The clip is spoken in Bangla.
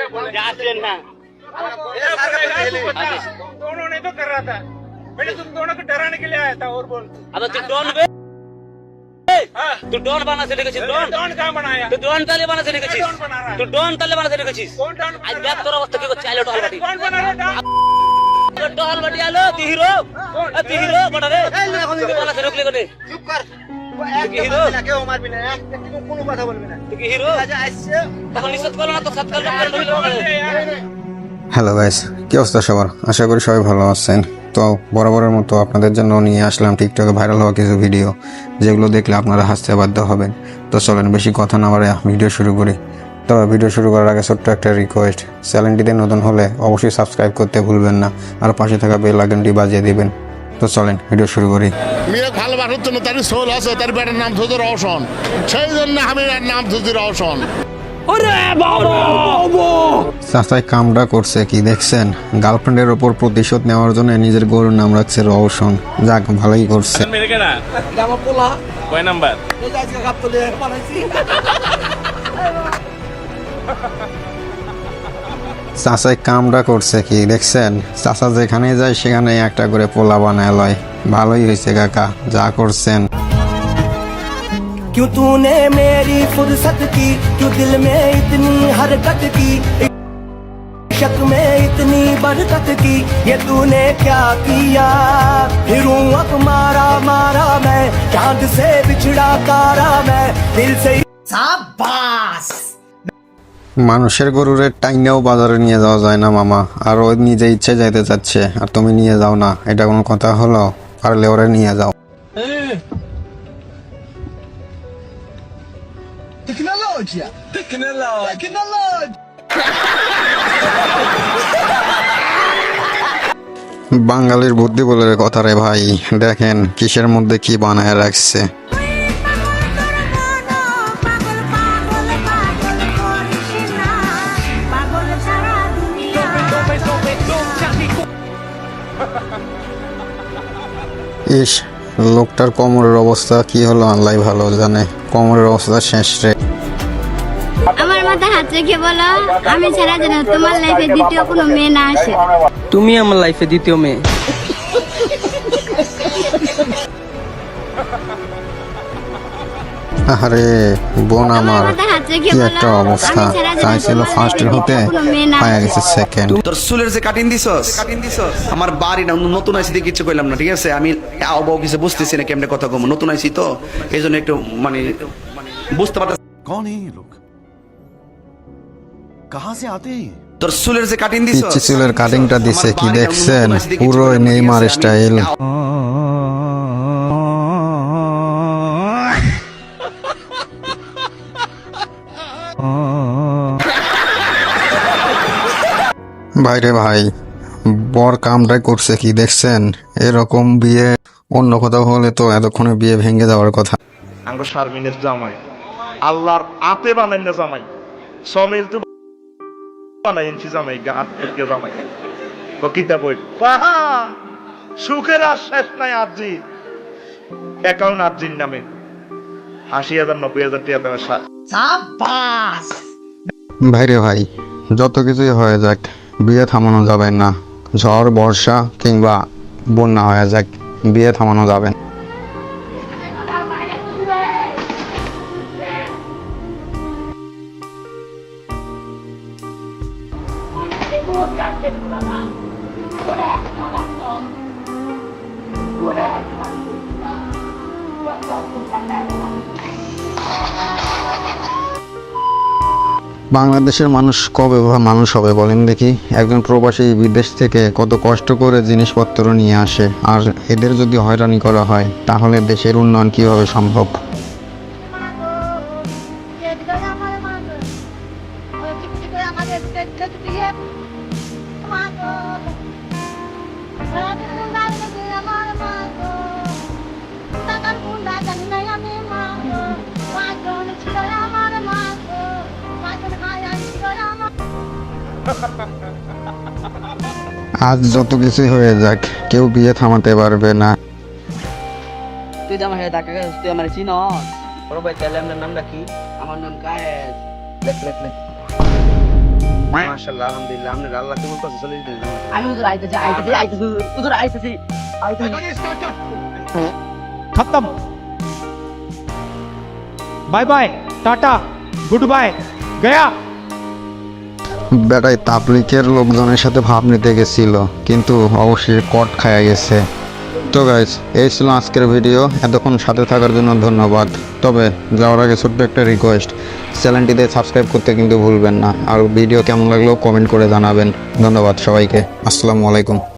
जाते ना दोनों ने तो कर रहा था, मैंने तुम दोनों को डराने के लिए आया था। और बोल अब तू डॉन बे तू डॉन बना से लेके डॉन डॉन कहाँ बनाया? तू डॉन ताले बना से लेके डॉन बना रहा है? तू डॉन ताले बना से लेके कौन डॉन बना आज रहा बैक तोरा वस्तु को चाले डॉल बाटी कौन बना रहा है? डॉल बाटी आलो तू हीरो बड़ा रे तू बना से रोक ले कोने চুপ কর কি হিরো? কেউ মারবি না কোনো কথা বলবি না तू की हीरो আচ্ছা আসছে তখন নিষেধ করো না তো সৎকার করে হ্যালো গাইস, কি অবস্থা সবার? আশা করি সবাই ভালো আছেন। তো বরাবরের মতো আপনাদের জন্য নিয়ে আসলাম টিকটকে ভাইরাল হওয়া কিছু ভিডিও, যেগুলো দেখলে আপনারা হাসতে বাধ্য হবেন। তো চলেন বেশি কথা না বাড়িয়ে ভিডিও শুরু করি। তবে ভিডিও শুরু করার আগে ছোট্ট একটা রিকোয়েস্ট, চ্যানেলটিতে নতুন হলে অবশ্যই সাবস্ক্রাইব করতে ভুলবেন না, আর পাশে থাকা বেল আইকনটি বাজিয়ে দিবেন। তো চলেন ভিডিও শুরু করি। মেয়ে ভালোবাসার জন্য তার সোল আছে, তার বেটার নাম ধুতি রওশন, সেই জন্য আমি এর নাম ধুতি রওশন। চাচাই কামটা করছে কি দেখছেন? গার্লফ্রেন্ডের ওপর প্রতিশোধ নেওয়ার জন্য নিজের গরুর নাম রাখছে রওশন। যাক, ভালোই করছে। মেরে কেনা আমার পোলা কয় নাম্বার এই যে আজকে গাবতলে বানাইছি চাচাই কামটা করছে কি দেখছেন? চাচা যেখানে যায় সেখানে একটা করে পোলা বানায় লয়। ভালোই হয়েছে কাকা, যা করছেন। क्यों तूने मेरी फुर्सत की, क्यों दिल में इतनी हरकत की, शक में इतनी बरकत की, ये तूने क्या किया? फिरूं अब मारा मारा मैं, चांद से बिछड़ा तारा मैं, दिल से शाबाश। মানুষের গরুরে টাইনাও বাজারে নিয়ে যাওয়া যায় না মামা, আর ওই নিজে ইচ্ছে যাইতে চাচ্ছে আর তুমি নিয়ে যাও না, এটা কোনো কথা হলো? পারলে ওরে নিয়ে যাও। বাঙালির বুদ্ধি বলে কথা রে ভাই, দেখেন কিসের মধ্যে কি বানায় রাখছে। ইস, লোকটার কোমরের অবস্থা কি হলো আল্লাহ ভালো জানে। কোমরের অবস্থা শেষ রে। আমার মাথায় হাত রেখে বলো, আমি ছাড়া যেন তোমার লাইফে দ্বিতীয় কোনো মেয়ে না আসে। তুমি আমার লাইফে দ্বিতীয় মেয়ে। আরে বোন আমার, কি একটা অবস্থা। চাইছিল ফার্স্টের হতে, পায়া গেছে সেকেন্ড। তোর চুলের যে কাটিং দিছস আমার বাড়ি না নতুন আইসি কিছু কইলাম না, ঠিক আছে? আমি আবহাওয়া কিছু বুঝতেছি না কেমনে কথা কম, নতুন আইসি তো এই জন্য একটু মানে বুঝতে পারতেছি। कौन है ये लोग? कहां से आते हैं? তোর চুলের যে কাটিং দিছস, পিচ্ছি চুলের কাটিংটা দিছে কি দেখছেন? পুরো নেইমার স্টাইল। ভাইরে ভাই, বর কামটাই করছে কি দেখছেন? এরকম বিয়ে অন্য কোথাও হলে তো এতক্ষণে বিয়ে ভেঙে যাওয়ার কথা। আঙ্গো শারমিনের জামাই আল্লাহর আপে বানাই না জামাই, সমিল তো বানাই এনছি জামাই, গাত থেকে জামাই কিতা বই পাহা সুখের আর শেষ নাই। আরজি অ্যাকাউন্ট আরজির নামে ৮০,০০০ ৯০,০০০ টাকা দেওয়া शाबाश। ভাইরে ভাই, যত কিছুই হয়ে যাক বিয়ে থামানো যাবে না। ঝড় বর্ষা কিংবা বন্যা হয়ে যাক, বিয়ে থামানো যাবে না। বাংলাদেশের মানুষ কবে মানুষ হবে বলেন দেখি? একজন প্রবাসী বিদেশ থেকে কত কষ্ট করে জিনিসপত্র নিয়ে আসে, আর এদের যদি হয়রানি করা হয় তাহলে দেশের উন্নয়ন কিভাবে সম্ভব? আজ যত কিছুই হয়ে যাক, কেউ বিয়ে থামাতে পারবে না। তুই তো আমার সাথে দেখা গেছিস, তুই আমার চিনস? বড় ভাই, তাহলে আপনার নাম রাখি? আমার নাম কায়েস। লেখ লেখ লেখ। মাশাআল্লাহ আলহামদুলিল্লাহ আপনার আল্লাহ কেমন কাছে চলে দিলেন আমি হুজুর আইতেছি হুজুর আইতেছি खत्म bye bye tata good bye गया বেটাই তাবলিকের লোকজনের সাথে ভাব নিতে গেছিল, কিন্তু অবশ্যই কট খায়া গেছে। তো গাইস, এই ছিল আজকের ভিডিও। এতক্ষণ সাথে থাকার জন্য ধন্যবাদ। তবে যাওয়ার আগে ছোট্ট একটা রিকোয়েস্ট, চ্যানেলটিতে সাবস্ক্রাইব করতে কিন্তু ভুলবেন না। আর ভিডিও কেমন লাগলো কমেন্ট করে জানাবেন। ধন্যবাদ সবাইকে। আসসালামু আলাইকুম।